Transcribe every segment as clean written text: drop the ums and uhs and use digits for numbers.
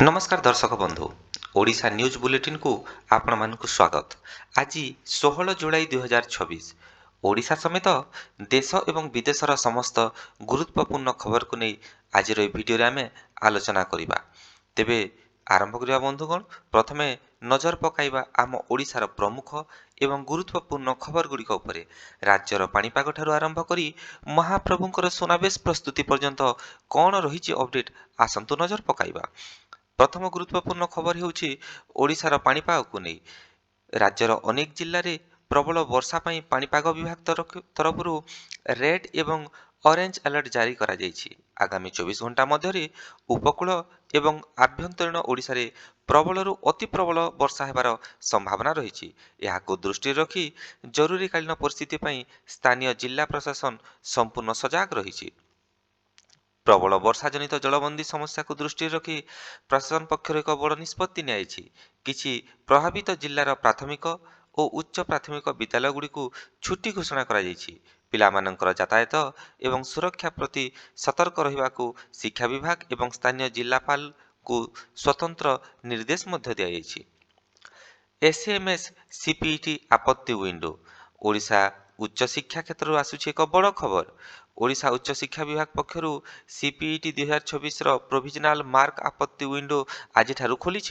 नमस्कार दर्शक बंधु ओडिशा न्यूज बुलेटिन को आपण मानक स्वागत। आज 16 जुलाई 2026 ओडिशा समेत देश एवं विदेशर समस्त गुरुत्वपूर्ण खबर को नहीं आज भिडियो आम आलोचना करवा। तेबे आरंभ करवा बंधुगण, प्रथमे नजर पकाइबा आम ओडिशार प्रमुख एवं गुरुत्वपूर्ण खबर गुड़िक उपरे। राज्यर पाणीपाग ठारू आरंभ करी महाप्रभुंकर सुनावेश प्रस्तुति पर्यंत कौन रही अपडेट आसंतु नजर पकाइबा। प्रथम गुरुत्वपूर्ण खबर ହେଉଛି ओडिशार पाणीपागକୁ ନେଇ। राज्यर अनेक जिल्लार प्रबल वर्षा ପାଇଁ पाणीपाग विभाग तरफରୁ रेड एवं ऑरेंज अलर्ट जारी करा ଯାଇଛି। आगामी 24 घंटा मध्यरे उपकूल एवं आभ्यंतरीण ओडिशारे प्रबलରୁ अति प्रबल वर्षा हेबार संभावना रहिछि। एहाको दृष्टि रखी जरूरीकालीन परिस्थिति ପାଇଁ स्थानीय जिल्ला प्रशासन संपूर्ण सजाग रहिछि। प्रबल वर्षा जनित जलबंदी समस्या को दृष्टि रखी प्रशासन पक्षर एक बड़ निष्पत्ति नियाइछि। किछि प्रभावित जिल्लार प्राथमिक और उच्च प्राथमिक विद्यालय गुड़ी छुट्टी घोषणा करा ଯାଇଛି। पिलामानंकर यातायात एवं सुरक्षा प्रति सतर्क रहिबाकु शिक्षा विभाग एवं स्थानीय जिल्लापाल को स्वतंत्र निर्देश मध्य दिया ଯାଇଛି। एसएमएस सीपीटी आपत्ति विंडो। ओडिशा उच्च शिक्षा क्षेत्र आसुछि एक बड़ खबर। ओडिशा उच्च शिक्षा विभाग पक्षर सीपीटी 2026 प्रोविजनाल मार्क आपत्ति विंडो आज ठारू खोली।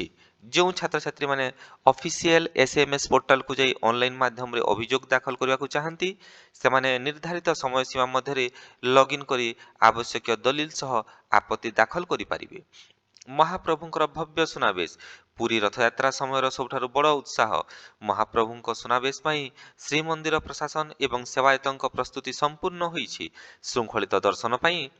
जो छात्र छात्री माने ऑफिशियल एसएमएस पोर्टल को जाई ऑनलाइन माध्यम रे अभियोग दाखल करने को चाहती से माने निर्धारित समय सीमा मध्य लॉगिन करी आवश्यक दलील सह आपत्ति दाखल करि पारिबे। महाप्रभुंकर भव्य सुनावेश। पुरी रथयात्रा समय सबुठारु बड़ उत्साह। महाप्रभुंक सुनावेश पाई श्रीमंदिर प्रशासन एवं सेवायतंक प्रस्तुति संपूर्ण होईछि। श्रृंखलित दर्शन पाई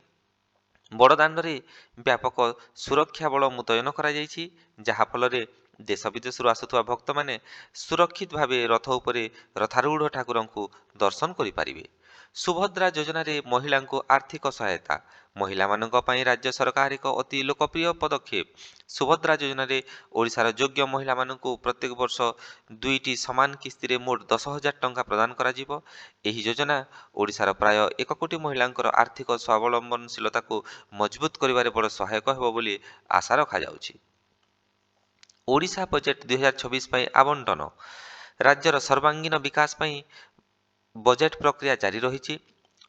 बड़दाण्डरे व्यापक सुरक्षा बल मुतयन करा जाईछि, जहा फलरे देश विदेश आसुवा भक्त माने सुरक्षित भावे रथ उपरे रथारूढ़ ठाकुरंकु दर्शन करि पारिबे। सुभद्रा योजना रे महिला को आर्थिक सहायता। महिला मानक पई राज्य सरकार एक अति लोकप्रिय पदक्षेप। सुभद्रा योजना रे ओडिशार योग्य महिला मानक प्रत्येक वर्ष 2टी समान किस्ती रे मोट 10,000 टंका प्रदान करा जिवो। एही योजना ओडिशार प्राय 1 कोटी महिलांकर आर्थिक स्वावलंबनशीलता को मजबूत करिबारे बड़ सहायक हेबो बोली आशा रखा जाउछि। ओडिशा बजेट 2026 पई आवंटन। राज्यर सर्वांगीन विकास पई बजेट प्रक्रिया जारी रही।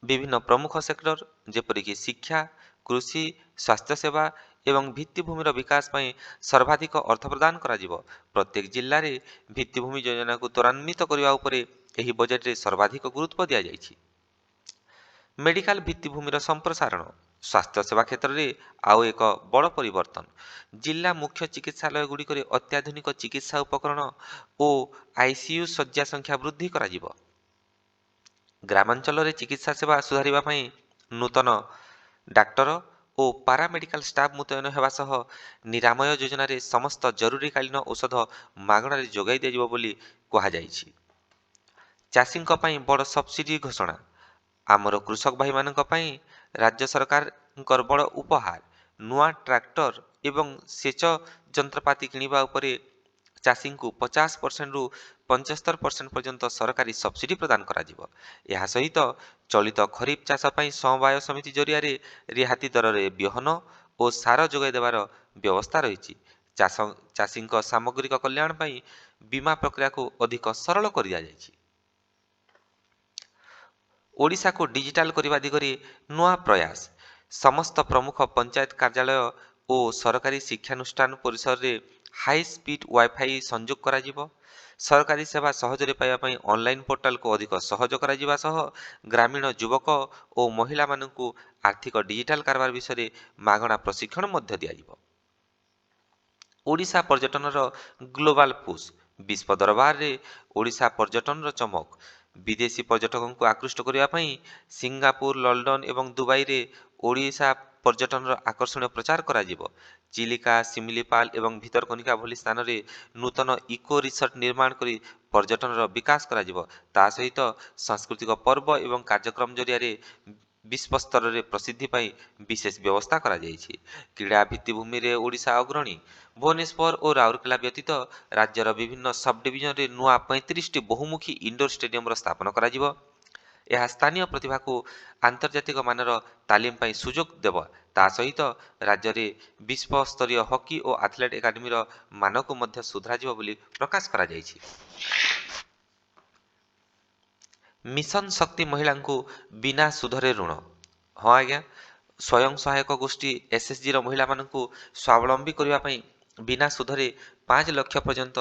विभिन्न प्रमुख सेक्टर जेपरिक शिक्षा, कृषि, स्वास्थ्य सेवा एवं भित्तिभूमिर विकास पई सर्वाधिक अर्थ प्रदान करा जिवो। प्रत्येक जिल्ला रे भित्तिभूमि योजना को त्वरान्वित करिवा उपरे एही बजेट रे सर्वाधिक गुरुत्व दिया जाइछि। मेडिकल भित्तिभूमिर संप्रसारण। स्वास्थ्य सेवा क्षेत्र में आउ एक बड़ परिवर्तन। जिला मुख्य चिकित्सालय गुड़िक अत्याधुनिक चिकित्सा उपकरण और आईसीयू शଯ୍या संख्या वृद्धि करा जिवो। ग्रामांचल चिकित्सा सेवा सुधारिबा पई नूतन डाक्टर और पारामेडिकल स्टाफ मुतयन हेबा सह निरामय योजना रे समस्त जरूरीकालीन औषध मागणारे जोगाई दियाजिवो बोली कहा जाइछि। चाषींक पई बड़ सब्सिडी घोषणा। आमर कृषक भाई मानक पई राज्य सरकार बड़ उपहार। नुआ ट्रैक्टर एवं सेच जंत्रपाति किनिबा उपरे चाषी को 50% रु 75% पर्यंत सरकारी सब्सिडी प्रदान करा जिवो। एहा सहित चलित खरीफ चाष पई समवाय समिति जरिया रे रिहाती दर रे बिहन और सार जोगाई देवार व्यवस्था रही। चाषी सामग्रिक कल्याण पई बीमा प्रक्रिया को अधिक सरल कर दिया जाइछि। ओडिशा को डिजिटाल करने दिगरे नुआ प्रयास। समस्त प्रमुख पंचायत कार्यालय और सरकारी शिक्षानुष्ठान परिसर रे हाई स्पीड वाईफाई संयोग करा जिवो। सरकारी सेवा सहजरे पाइबा पई ऑनलाइन पोर्टल को अधिक सहज करा जिवा सह ग्रामीण युवक और महिला मानकु आर्थिक डिजिटाल कारबार विषय मागणा प्रशिक्षण मध्य दिया जिवो। ओडिशा पर्यटन ग्लोबल पुश। विश्व दरबार रे ओडिशा पर्यटन चमक। विदेशी पर्यटकों को आकृष्ट करने पाई सिंगापुर, लंडन एवं दुबई रे ओडिशा पर्यटन आकर्षण प्रचार करा जिवो। चिलिका, सिमिलीपाल एवं भितरकनिका भली स्थान रे नूतन इको रिसोर्ट निर्माण करी पर्यटन विकास करा जिवो। ता सहित सांस्कृतिक पर्व एवं कार्यक्रम जरिया रे विश्व स्तर रे प्रसिद्धि पाई विशेष व्यवस्था करा जाइछि। क्रीड़ा भित्तिभूमि रे ओडिशा अग्रणी। भुवनेश्वर और राउरकेला व्यतीत राज्यर विभिन्न सब डिविजन रे नुआ 35टी बहुमुखी इंडोर स्टेडियम स्थापन करा जिवो। यह स्थानीय प्रतिभा को आंतर्जातिक मानर तालीम पाई सुजोग देव। ତା ସହିତ ରାଜ୍ୟରେ ବିଶ୍ୱସ୍ତରୀୟ ହକି ଓ ଆଥଲେଟ୍ ଏକାଡେମୀର ମାନକୁ ମଧ୍ୟ ସୁଧାରାଯିବ ବୋଲି ପ୍ରକାଶ କରାଯାଇଛି। ମିଶନ ଶକ୍ତି ମହିଳାଙ୍କୁ ବିନା ସୁଧରେ ଋଣ। ହଁ ଆଜ୍ଞା, ସ୍ୱୟଂ ସହାୟକ ଗୋଷ୍ଠୀ ଏସ୍ଏଚ୍ଜିର ମହିଳାମାନଙ୍କୁ ସ୍ୱାବଲମ୍ବୀ କରିବା ପାଇଁ ବିନା ସୁଧରେ 5 ଲକ୍ଷ ପର୍ଯ୍ୟନ୍ତ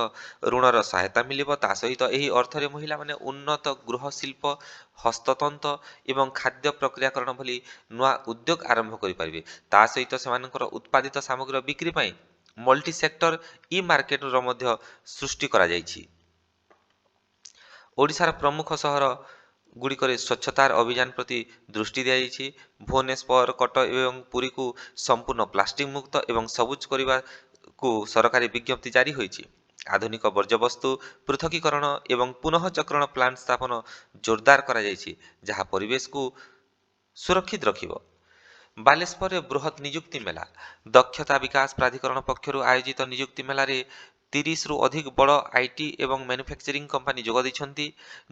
ଋଣର ସହାୟତା ମିଳିବ। ତା ସହିତ ଏହି ଅର୍ଥରେ ମହିଳାମାନେ ଉନ୍ନତ ଗୃହ ଶିଳ୍ପ, ହସ୍ତତନ୍ତ ଏବଂ ଖାଦ୍ୟ ପ୍ରକ୍ରିୟାକରଣ ଭଳି ନୂଆ ଉଦ୍ୟୋଗ ଆରମ୍ଭ କରିପାରିବେ। ତା ସହିତ ସେମାନଙ୍କର ଉତ୍ପାଦିତ ସାମଗ୍ରୀର ବିକ୍ରି ପାଇଁ ମଲ୍ଟି ସେକ୍ଟର ଇ ମାର୍କେଟର ମଧ୍ୟ ସୃଷ୍ଟି କରାଯାଇଛି। ଓଡ଼ିଶାର ପ୍ରମୁଖ ସହର ଗୁଡ଼ିକରେ ସ୍ୱଚ୍ଛତାର ଅଭିଯାନ ପ୍ରତି ଦୃଷ୍ଟି ଦିଆଯାଇଛି। ଭୁବନେଶ୍ୱର, କଟକ ଏବଂ ପୁରୀକୁ ସମ୍ପୂର୍ଣ୍ଣ ପ୍ଲାଷ୍ଟିକ ମୁକ୍ତ ଏବଂ ସବୁଜ କରିବାକୁ ସରକାରୀ ବିଜ୍ଞପ୍ତି ଜାରି ହୋଇଛି। ଆଧୁନିକ ବର୍ଜ୍ୟବସ୍ତୁ ପୃଥକୀକରଣ ଏବଂ ପୁନଃଚକ୍ରଣ ପ୍ଲାଣ୍ଟ ସ୍ଥାପନ ଜୋରଦାର କରାଯାଇଛି, ଯାହା ପରିବେଶକୁ ସୁରକ୍ଷିତ ରଖିବ। ବାଲେଶ୍ୱରରେ ବୃହତ ନିଯୁକ୍ତି ମେଳା। ଦକ୍ଷତା ବିକାଶ ପ୍ରାଧିକରଣ ପକ୍ଷରୁ ଆୟୋଜିତ ନିଯୁକ୍ତି ମେଳାରେ 30ରୁ ଅଧିକ ବଡ଼ ଆଇଟି ଏବଂ ମ୍ୟାନୁଫ୍ୟାକ୍ଚରିଂ କମ୍ପାନୀ ଯୋଗ ଦେଇଛନ୍ତି।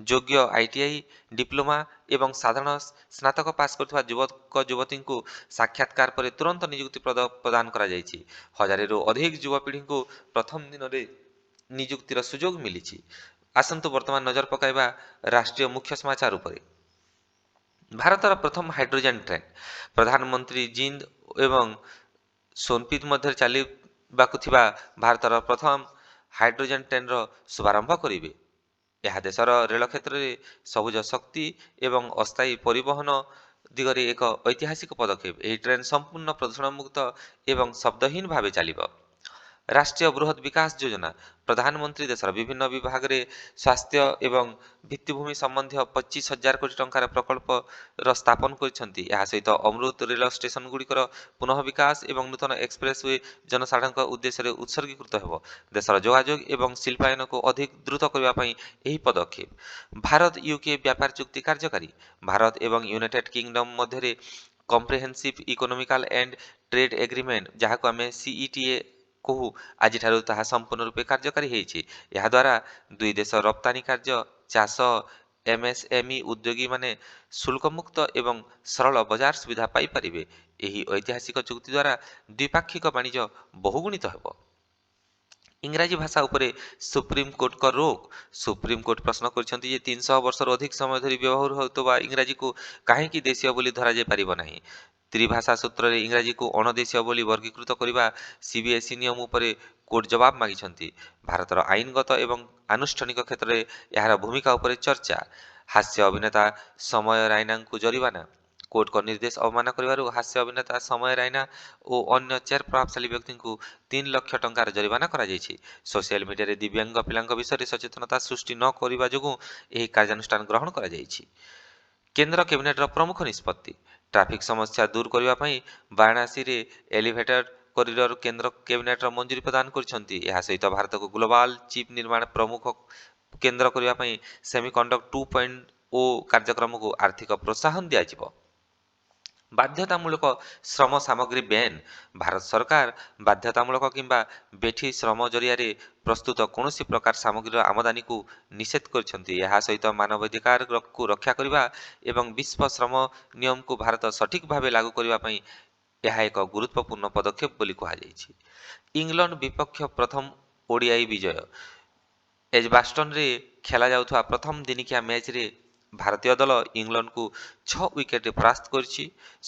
ଯୋଗ୍ୟ ଆଇଟିଆଇ, ଡିପ୍ଲୋମା ଏବଂ ସାଧାରଣ ସ୍ନାତକ ପାସ୍ କରିଥିବା ଯୁବକ ଯୁବତୀଙ୍କୁ ସାକ୍ଷାତକାର ପରେ ତୁରନ୍ତ ନିଯୁକ୍ତି ପ୍ରଦାନ କରାଯାଇଛି। 1000ରୁ ଅଧିକ ଯୁବପିଢ଼ିଙ୍କୁ ପ୍ରଥମ ଦିନରେ ନିଯୁକ୍ତିର ସୁଯୋଗ ମିଳିଛି। ଆସନ୍ତୁ ବର୍ତ୍ତମାନ ନଜର ପକାଇବା ରାଷ୍ଟ୍ରୀୟ ମୁଖ୍ୟ ସମାଚାର ଉପରେ। ଭାରତର ପ୍ରଥମ ହାଇଡ୍ରୋଜେନ ଟ୍ରେନ୍। ପ୍ରଧାନମନ୍ତ୍ରୀ ଜିନ୍ଦ ଏବଂ ସୋନପିତ ମଧ୍ୟରେ ଚାଲିବାକୁ ଥିବା ଭାରତର ପ୍ରଥମ ହାଇଡ୍ରୋଜେନ ଟ୍ରେନ୍ର ଶୁଭାରମ୍ଭ କରିବେ। ଏହା ଦେଶର ରେଳ କ୍ଷେତ୍ରରେ ସବୁଜ ଶକ୍ତି ଏବଂ ଅସ୍ଥାୟୀ ପରିବହନ ଦିଗରେ ଏକ ଐତିହାସିକ ପଦକ୍ଷେପ। ଏହି ଟ୍ରେନ୍ ସମ୍ପୂର୍ଣ୍ଣ ପ୍ରଦୂଷଣମୁକ୍ତ ଏବଂ ଶବ୍ଦହୀନ ଭାବେ ଚାଲିବ। ରାଷ୍ଟ୍ରୀୟ ବୃହତ ବିକାଶ ଯୋଜନା। ପ୍ରଧାନମନ୍ତ୍ରୀ ଦେଶର ବିଭିନ୍ନ ବିଭାଗରେ ସ୍ୱାସ୍ଥ୍ୟ ଏବଂ ଭିତ୍ତିଭୂମି ସମ୍ବନ୍ଧୀୟ 25,000 କୋଟି ଟଙ୍କାର ପ୍ରକଳ୍ପର ସ୍ଥାପନ କରିଛନ୍ତି। ଏହା ସହିତ ଅମୃତ ରେଳ ଷ୍ଟେସନଗୁଡ଼ିକର ପୁନଃ ବିକାଶ ଏବଂ ନୂତନ ଏକ୍ସପ୍ରେସୱେ ଜନସାଧାରଣଙ୍କ ଉଦ୍ଦେଶ୍ୟରେ ଉତ୍ସର୍ଗୀକୃତ ହେବ। ଦେଶର ଯୋଗାଯୋଗ ଏବଂ ଶିଳ୍ପାୟନକୁ ଅଧିକ ଦ୍ରୁତ କରିବା ପାଇଁ ଏହି ପଦକ୍ଷେପ। ଭାରତ ୟୁକେ ବ୍ୟାପାର ଚୁକ୍ତି କାର୍ଯ୍ୟକାରୀ। ଭାରତ ଏବଂ ୟୁନାଇଟେଡ୍ କିଙ୍ଗଡମ୍ ମଧ୍ୟରେ comprehensive economical and trade agreement, ଯାହାକୁ ଆମେ ସିଇଟିଏ କହୁ, ଆଜିଠାରୁ ତାହା ସମ୍ପୂର୍ଣ୍ଣ ରୂପେ କାର୍ଯ୍ୟକାରୀ ହୋଇଛି। ଏହାଦ୍ୱାରା ଦୁଇ ଦେଶ ରପ୍ତାନି କାର୍ଯ୍ୟ, ଚାଷ, ଏମ୍ଏସ୍ଏମ୍ଇ ଉଦ୍ୟୋଗୀମାନେ ଶୁଳ୍କମୁକ୍ତ ଏବଂ ସରଳ ବଜାର ସୁବିଧା ପାଇପାରିବେ। ଏହି ଐତିହାସିକ ଚୁକ୍ତି ଦ୍ୱାରା ଦ୍ୱିପାକ୍ଷିକ ବାଣିଜ୍ୟ ବହୁଗୁଣିତ ହେବ। ଇଂରାଜୀ ଭାଷା ଉପରେ ସୁପ୍ରିମକୋର୍ଟଙ୍କ ରୋକ। ସୁପ୍ରିମକୋର୍ଟ ପ୍ରଶ୍ନ କରିଛନ୍ତି ଯେ 300 ବର୍ଷରୁ ଅଧିକ ସମୟ ଧରି ବ୍ୟବହାର ହେଉଥିବା ଇଂରାଜୀକୁ କାହିଁକି ଦେଶୀୟ ବୋଲି ଧରାଯାଇପାରିବ ନାହିଁ। ତ୍ରିଭାଷା ସୂତ୍ରରେ ଇଂରାଜୀକୁ ଅଣଦେଶୀୟ ବୋଲି ବର୍ଗୀକୃତ କରିବା ସିବିଏସ୍ଇ ନିୟମ ଉପରେ କୋର୍ଟ ଜବାବ ମାଗିଛନ୍ତି। ଭାରତର ଆଇନଗତ ଏବଂ ଆନୁଷ୍ଠାନିକ କ୍ଷେତ୍ରରେ ଏହାର ଭୂମିକା ଉପରେ ଚର୍ଚ୍ଚା। ହାସ୍ୟ ଅଭିନେତା ସମୟ ରାଇନାଙ୍କୁ ଜରିମାନା। କୋର୍ଟଙ୍କ ନିର୍ଦ୍ଦେଶ ଅବମାନନା କରିବାରୁ ହାସ୍ୟ ଅଭିନେତା ସମୟ ରାଇନା ଓ ଅନ୍ୟ 4 ପ୍ରଭାବଶାଳୀ ବ୍ୟକ୍ତିଙ୍କୁ 3 ଲକ୍ଷ ଟଙ୍କାର ଜରିମାନା କରାଯାଇଛି। ସୋସିଆଲ ମିଡିଆରେ ଦିବ୍ୟାଙ୍ଗ ପିଲାଙ୍କ ବିଷୟରେ ସଚେତନତା ସୃଷ୍ଟି ନ କରିବା ଯୋଗୁଁ ଏହି କାର୍ଯ୍ୟାନୁଷ୍ଠାନ ଗ୍ରହଣ କରାଯାଇଛି। କେନ୍ଦ୍ର କ୍ୟାବିନେଟର ପ୍ରମୁଖ ନିଷ୍ପତ୍ତି। ଟ୍ରାଫିକ୍ ସମସ୍ୟା ଦୂର କରିବା ପାଇଁ ବାରାଣାସୀରେ ଏଲିଭେଟେଡ୍ କରିଡର କେନ୍ଦ୍ର କ୍ୟାବିନେଟର ମଞ୍ଜୁରୀ ପ୍ରଦାନ କରିଛନ୍ତି। ଏହା ସହିତ ଭାରତକୁ ଗ୍ଲୋବାଲ ଚିପ୍ ନିର୍ମାଣ ପ୍ରମୁଖ କେନ୍ଦ୍ର କରିବା ପାଇଁ ସେମିକଣ୍ଡକ୍ଟର 2.0 କାର୍ଯ୍ୟକ୍ରମକୁ ଆର୍ଥିକ ପ୍ରୋତ୍ସାହନ ଦିଆଯିବ। ବାଧ୍ୟତାମୂଳକ ଶ୍ରମ ସାମଗ୍ରୀ ବ୍ୟାନ୍। ଭାରତ ସରକାର ବାଧ୍ୟତାମୂଳକ କିମ୍ବା ବେଠି ଶ୍ରମ ଜରିଆରେ ପ୍ରସ୍ତୁତ କୌଣସି ପ୍ରକାର ସାମଗ୍ରୀର ଆମଦାନୀକୁ ନିଷେଧ କରିଛନ୍ତି। ଏହା ସହିତ ମାନବାଧିକାରକୁ ରକ୍ଷା କରିବା ଏବଂ ବିଶ୍ୱ ଶ୍ରମ ନିୟମକୁ ଭାରତ ସଠିକ ଭାବେ ଲାଗୁ କରିବା ପାଇଁ ଏହା ଏକ ଗୁରୁତ୍ୱପୂର୍ଣ୍ଣ ପଦକ୍ଷେପ ବୋଲି କୁହାଯାଇଛି। ଇଂଲଣ୍ଡ ବିପକ୍ଷ ପ୍ରଥମ ଓଡିଆଇ ବିଜୟ। ଏଜବାଷ୍ଟନରେ ଖେଳାଯାଉଥିବା ପ୍ରଥମ ଦିନିକିଆ ମ୍ୟାଚରେ ଭାରତୀୟ ଦଳ ଇଂଲଣ୍ଡକୁ 6 ୱିକେଟରେ ପରାସ୍ତ କରିଛି।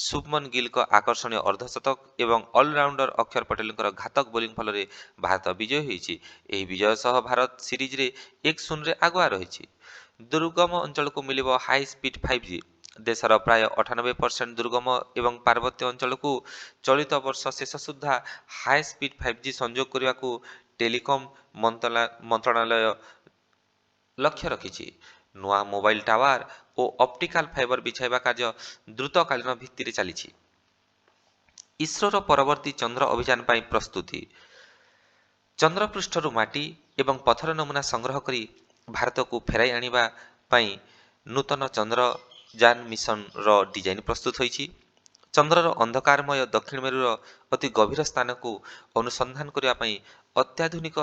ଶୁଭମନ ଗିଲଙ୍କ ଆକର୍ଷଣୀୟ ଅର୍ଦ୍ଧଶତକ ଏବଂ ଅଲରାଉଣ୍ଡର ଅକ୍ଷର ପଟେଲଙ୍କର ଘାତକ ବୋଲିଂ ଫଳରେ ଭାରତ ବିଜୟୀ ହୋଇଛି। ଏହି ବିଜୟ ସହ ଭାରତ ସିରିଜରେ 1-0ରେ ଆଗୁଆ ରହିଛି। ଦୁର୍ଗମ ଅଞ୍ଚଳକୁ ମିଳିବ ହାଇ ସ୍ପିଡ୍ 5G। ଦେଶର ପ୍ରାୟ 98% ଦୁର୍ଗମ ଏବଂ ପାର୍ବତ୍ୟ ଅଞ୍ଚଳକୁ ଚଳିତ ବର୍ଷ ଶେଷ ସୁଦ୍ଧା ହାଇ ସ୍ପିଡ୍ 5G ସଂଯୋଗ କରିବାକୁ ଟେଲିକମ୍ ମନ୍ତ୍ରଣାଳୟ ଲକ୍ଷ୍ୟ ରଖିଛି। ନୂଆ ମୋବାଇଲ ଟାୱାର ଓ ଅପ୍ଟିକାଲ ଫାଇବର ବିଛାଇବା କାର୍ଯ୍ୟ ଦ୍ରୁତକାଳୀନ ଭିତ୍ତିରେ ଚାଲିଛି। ଇସ୍ରୋର ପରବର୍ତ୍ତୀ ଚନ୍ଦ୍ର ଅଭିଯାନ ପାଇଁ ପ୍ରସ୍ତୁତି। ଚନ୍ଦ୍ରପୃଷ୍ଠରୁ ମାଟି ଏବଂ ପଥର ନମୁନା ସଂଗ୍ରହ କରି ଭାରତକୁ ଫେରାଇ ଆଣିବା ପାଇଁ ନୂତନ ଚନ୍ଦ୍ରଯାନ ମିଶନର ଡିଜାଇନ ପ୍ରସ୍ତୁତ ହୋଇଛି। ଚନ୍ଦ୍ରର ଅନ୍ଧକାରମୟ ଦକ୍ଷିଣ ମେରୁର ଅତି ଗଭୀର ସ୍ଥାନକୁ ଅନୁସନ୍ଧାନ କରିବା ପାଇଁ ଅତ୍ୟାଧୁନିକ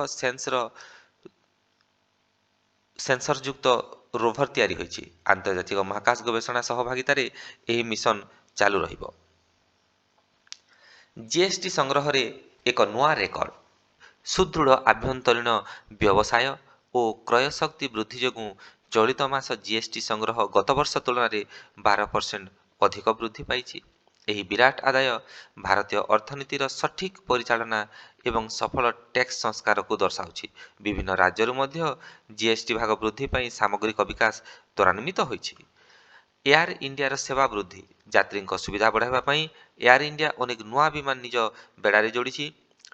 ସେନ୍ସରଯୁକ୍ତ ରୋଭର ତିଆରି ହୋଇଛି। ଆନ୍ତର୍ଜାତିକ ମହାକାଶ ଗବେଷଣା ସହଭାଗିତାରେ ଏହି ମିଶନ ଚାଲୁ ରହିବ। ଜିଏସ୍ଟି ସଂଗ୍ରହରେ ଏକ ନୂଆ ରେକର୍ଡ। ସୁଦୃଢ଼ ଆଭ୍ୟନ୍ତରୀଣ ବ୍ୟବସାୟ ଓ କ୍ରୟ ଶକ୍ତି ବୃଦ୍ଧି ଯୋଗୁଁ ଚଳିତ ମାସ ଜିଏସ୍ଟି ସଂଗ୍ରହ ଗତବର୍ଷ ତୁଳନାରେ 12% ଅଧିକ ବୃଦ୍ଧି ପାଇଛି। ଏହି ବିରାଟ ଆଦାୟ ଭାରତୀୟ ଅର୍ଥନୀତିର ସଠିକ୍ ପରିଚାଳନା ଏବଂ ସଫଳ ଟ୍ୟାକ୍ସ ସଂସ୍କାରକୁ ଦର୍ଶାଉଛି। ବିଭିନ୍ନ ରାଜ୍ୟରୁ ମଧ୍ୟ ଜିଏସ୍ଟି ଭାଗ ବୃଦ୍ଧି ପାଇଁ ସାମଗ୍ରିକ ବିକାଶ ତ୍ୱରାନ୍ୱିତ ହୋଇଛି। ଏୟାର ଇଣ୍ଡିଆର ସେବା ବୃଦ୍ଧି। ଯାତ୍ରୀଙ୍କ ସୁବିଧା ବଢ଼ାଇବା ପାଇଁ ଏୟାର ଇଣ୍ଡିଆ ଅନେକ ନୂଆ ବିମାନ ନିଜ ବେଡ଼ାରେ ଯୋଡ଼ିଛି।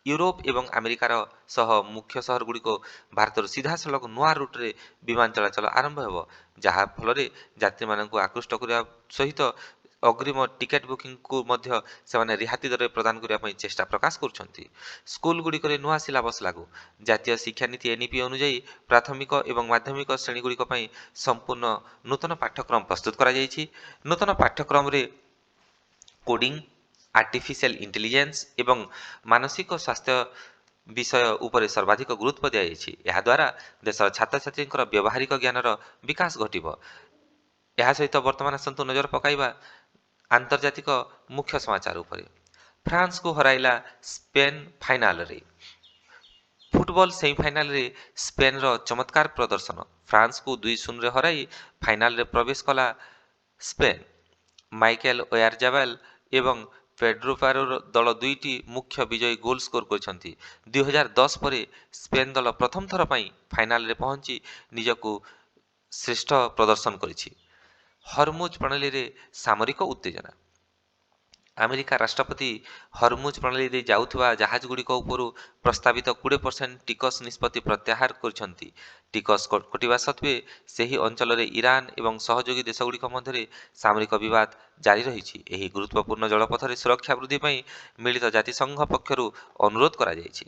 ୟୁରୋପ ଏବଂ ଆମେରିକାର ସହ ମୁଖ୍ୟ ସହରଗୁଡ଼ିକ ଭାରତରୁ ସିଧାସଳଖ ନୂଆ ରୁଟ୍ରେ ବିମାନ ଚଳାଚଳ ଆରମ୍ଭ ହେବ, ଯାହା ଫଳରେ ଯାତ୍ରୀମାନଙ୍କୁ ଆକୃଷ୍ଟ କରିବା ସହିତ ଅଗ୍ରିମ ଟିକେଟ୍ ବୁକିଂକୁ ମଧ୍ୟ ସେମାନେ ରିହାତି ଦରରେ ପ୍ରଦାନ କରିବା ପାଇଁ ଚେଷ୍ଟା ପ୍ରକାଶ କରୁଛନ୍ତି। ସ୍କୁଲଗୁଡ଼ିକରେ ନୂଆ ସିଲାବସ୍ ଲାଗୁ। ଜାତୀୟ ଶିକ୍ଷାନୀତି ଏନ୍ଇପି ଅନୁଯାୟୀ ପ୍ରାଥମିକ ଏବଂ ମାଧ୍ୟମିକ ଶ୍ରେଣୀଗୁଡ଼ିକ ପାଇଁ ସମ୍ପୂର୍ଣ୍ଣ ନୂତନ ପାଠ୍ୟକ୍ରମ ପ୍ରସ୍ତୁତ କରାଯାଇଛି। ନୂତନ ପାଠ୍ୟକ୍ରମରେ କୋଡିଂ, ଆର୍ଟିଫିସିଆଲ ଇଣ୍ଟେଲିଜେନ୍ସ ଏବଂ ମାନସିକ ସ୍ୱାସ୍ଥ୍ୟ ବିଷୟ ଉପରେ ସର୍ବାଧିକ ଗୁରୁତ୍ୱ ଦିଆଯାଇଛି। ଏହାଦ୍ୱାରା ଦେଶର ଛାତ୍ରଛାତ୍ରୀଙ୍କର ବ୍ୟବହାରିକ ଜ୍ଞାନର ବିକାଶ ଘଟିବ। ଏହା ସହିତ ବର୍ତ୍ତମାନ ଆସନ୍ତୁ ନଜର ପକାଇବା ଆନ୍ତର୍ଜାତିକ ମୁଖ୍ୟ ସମାଚାର ଉପରେ। ଫ୍ରାନ୍ସକୁ ହରାଇଲା ସ୍ପେନ୍ ଫାଇନାଲରେ। ଫୁଟବଲ ସେମିଫାଇନାଲରେ ସ୍ପେନ୍ର ଚମତ୍କାର ପ୍ରଦର୍ଶନ। ଫ୍ରାନ୍ସକୁ 2-0ରେ ହରାଇ ଫାଇନାଲରେ ପ୍ରବେଶ କଲା ସ୍ପେନ୍। ମାଇକେଲ ଓୟାରଜାବାଲ ଏବଂ ପେଡ୍ରୋ ପାରୋର ଦଳ ଦୁଇଟି ମୁଖ୍ୟ ବିଜୟୀ ଗୋଲ୍ ସ୍କୋର କରିଛନ୍ତି। 2010 ପରେ ସ୍ପେନ୍ ଦଳ ପ୍ରଥମ ଥର ପାଇଁ ଫାଇନାଲରେ ପହଞ୍ଚି ନିଜକୁ ଶ୍ରେଷ୍ଠ ପ୍ରଦର୍ଶନ କରିଛି। ହରମୁଜ ପ୍ରଣାଳୀରେ ସାମରିକ ଉତ୍ତେଜନା। ଆମେରିକା ରାଷ୍ଟ୍ରପତି ହରମୁଜ ପ୍ରଣାଳୀ ଦେଇ ଯାଉଥିବା ଜାହାଜଗୁଡ଼ିକ ଉପରୁ ପ୍ରସ୍ତାବିତ 20% ଟିକସ ନିଷ୍ପତ୍ତି ପ୍ରତ୍ୟାହାର କରିଛନ୍ତି। ଟିକସ କଟିବା ସତ୍ତ୍ୱେ ସେହି ଅଞ୍ଚଳରେ ଇରାନ ଏବଂ ସହଯୋଗୀ ଦେଶଗୁଡ଼ିକ ମଧ୍ୟରେ ସାମରିକ ବିବାଦ ଜାରି ରହିଛି। ଏହି ଗୁରୁତ୍ୱପୂର୍ଣ୍ଣ ଜଳପଥରେ ସୁରକ୍ଷା ବୃଦ୍ଧି ପାଇଁ ମିଳିତ ଜାତିସଂଘ ପକ୍ଷରୁ ଅନୁରୋଧ କରାଯାଇଛି।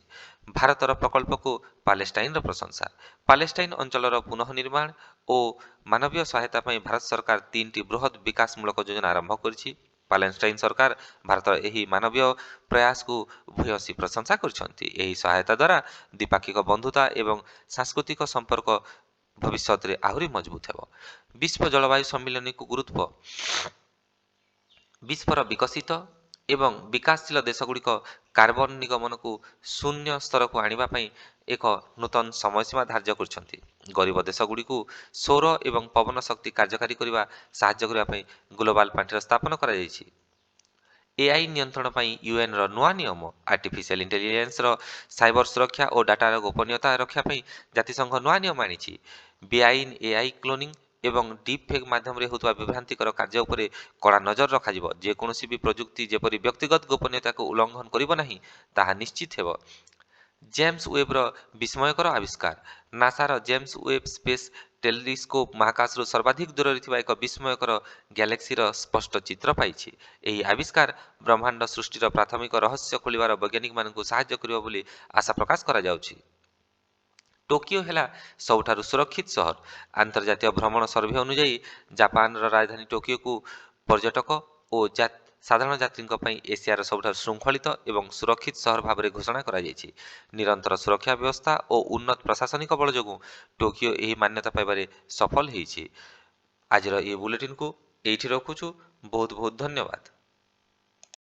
ଭାରତର ପ୍ରକଳ୍ପକୁ ପାଲେଷ୍ଟାଇନର ପ୍ରଶଂସା। ପାଲେଷ୍ଟାଇନ ଅଞ୍ଚଳର ପୁନଃନିର୍ମାଣ ଓ ମାନବୀୟ ସହାୟତା ପାଇଁ ଭାରତ ସରକାର 3ଟି ବୃହତ ବିକାଶମୂଳକ ଯୋଜନା ଆରମ୍ଭ କରିଛି। ପାଲେଷ୍ଟାଇନ ସରକାର ଭାରତର ଏହି ମାନବୀୟ ପ୍ରୟାସକୁ ଭୂୟସୀ ପ୍ରଶଂସା କରିଛନ୍ତି। ଏହି ସହାୟତା ଦ୍ୱାରା ଦ୍ୱିପାକ୍ଷିକ ବନ୍ଧୁତା ଏବଂ ସାଂସ୍କୃତିକ ସମ୍ପର୍କ ଭବିଷ୍ୟତରେ ଆହୁରି ମଜବୁତ ହେବ। ବିଶ୍ୱ ଜଳବାୟୁ ସମ୍ମିଳନୀକୁ ଗୁରୁତ୍ୱ। ବିଶ୍ୱର ବିକଶିତ ଏବଂ ବିକାଶଶୀଳ ଦେଶଗୁଡ଼ିକ କାର୍ବନ ନିଗମନକୁ ଶୂନ୍ୟ ସ୍ତରକୁ ଆଣିବା ପାଇଁ ଏକ ନୂତନ ସମୟସୀମା ଧାର୍ଯ୍ୟ କରିଛନ୍ତି। ଗରିବ ଦେଶଗୁଡ଼ିକୁ ସୌର ଏବଂ ପବନ ଶକ୍ତି କାର୍ଯ୍ୟକାରୀ କରିବା ସାହାଯ୍ୟ କରିବା ପାଇଁ ଗ୍ଲୋବାଲ ପାଣ୍ଠିର ସ୍ଥାପନ କରାଯାଇଛି। ଏଆଇ ନିୟନ୍ତ୍ରଣ ପାଇଁ ୟୁଏନ୍ର ନୂଆ ନିୟମ। ଆର୍ଟିଫିସିଆଲ ଇଣ୍ଟେଲିଜେନ୍ସର ସାଇବର ସୁରକ୍ଷା ଓ ଡାଟାର ଗୋପନୀୟତା ରକ୍ଷା ପାଇଁ ଜାତିସଂଘ ନୂଆ ନିୟମ ଆଣିଛି। ବେଆଇନ ଏଆଇ କ୍ଲୋନିଂ ଏବଂ ଡିପଫେକ୍ ମାଧ୍ୟମରେ ହେଉଥିବା ବିଭ୍ରାନ୍ତିକର କାର୍ଯ୍ୟ ଉପରେ କଡ଼ା ନଜର ରଖାଯିବ। ଯେକୌଣସି ବି ପ୍ରଯୁକ୍ତି ଯେପରି ବ୍ୟକ୍ତିଗତ ଗୋପନୀୟତାକୁ ଉଲ୍ଲଂଘନ କରିବ ନାହିଁ, ତାହା ନିଶ୍ଚିତ ହେବ। ଜେମ୍ସ ୱେବ୍ର ବିସ୍ମୟକର ଆବିଷ୍କାର। ନାସାର ଜେମ୍ସ ୱେବ୍ ସ୍ପେସ୍ ଟେଲିସ୍କୋପ ମହାକାଶରୁ ସର୍ବାଧିକ ଦୂରରେ ଥିବା ଏକ ବିସ୍ମୟକର ଗ୍ୟାଲେକ୍ସିର ସ୍ପଷ୍ଟ ଚିତ୍ର ପାଇଛି। ଏହି ଆବିଷ୍କାର ବ୍ରହ୍ମାଣ୍ଡ ସୃଷ୍ଟିର ପ୍ରାଥମିକ ରହସ୍ୟ ଖୋଲିବାର ବୈଜ୍ଞାନିକମାନଙ୍କୁ ସାହାଯ୍ୟ କରିବ ବୋଲି ଆଶା ପ୍ରକାଶ କରାଯାଉଛି। ଟୋକିଓ ହେଲା ସବୁଠାରୁ ସୁରକ୍ଷିତ ସହର। ଆନ୍ତର୍ଜାତୀୟ ଭ୍ରମଣ ସର୍ଭେ ଅନୁଯାୟୀ ଜାପାନର ରାଜଧାନୀ ଟୋକିଓକୁ ପର୍ଯ୍ୟଟକ ଓ ସାଧାରଣ ଯାତ୍ରୀଙ୍କ ପାଇଁ ଏସିଆର ସବୁଠାରୁ ଶୃଙ୍ଖଳିତ ଏବଂ ସୁରକ୍ଷିତ ସହର ଭାବରେ ଘୋଷଣା କରାଯାଇଛି। ନିରନ୍ତର ସୁରକ୍ଷା ବ୍ୟବସ୍ଥା ଓ ଉନ୍ନତ ପ୍ରଶାସନିକ ବଳ ଯୋଗୁଁ ଟୋକିଓ ଏହି ମାନ୍ୟତା ପାଇବାରେ ସଫଳ ହୋଇଛି। ଆଜିର ଏହି ବୁଲେଟିନକୁ ଏଇଠି ରଖୁଛୁ। ବହୁତ ବହୁତ ଧନ୍ୟବାଦ।